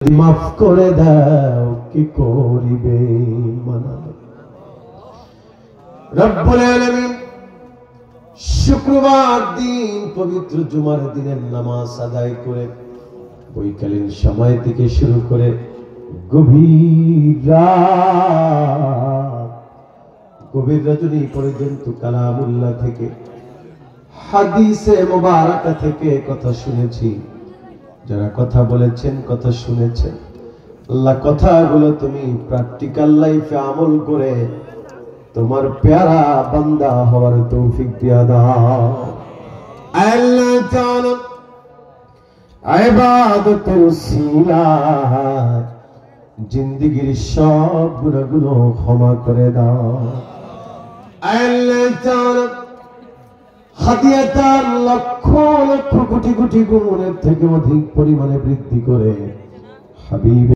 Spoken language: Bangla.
মাফ করে দাও কি করিবে মানা। রব্বুল আলামিন শুক্রবার দিন পবিত্র জুমার দিনের নামাজ আদায় করে বৈকালীন সময় থেকে শুরু করে গভীর রাত, গভীর রজনী পর্যন্ত কালামুল্লাহ থেকে হাদিসে মুবারাকা থেকে কথা শুনেছি। যারা কথা বলেছেন, কথা শুনেছেন, আল্লাহ কথাগুলো তুমি প্র্যাকটিক্যাল লাইফে আমল করে তোমার প্যারা বান্দা হওয়ার তৌফিক দিয়া দাও। আল্লাহ তাআলা ইবাদতের উসিলায় জিন্দেগীর সব গুনাহগুলো ক্ষমা করে দাও। আল্লাহ তাআলা হাদিয়াতার লক্ষ লক্ষ কোটি কোটি গুণের থেকে অধিক পরিমাণে বৃদ্ধি করে হাবিব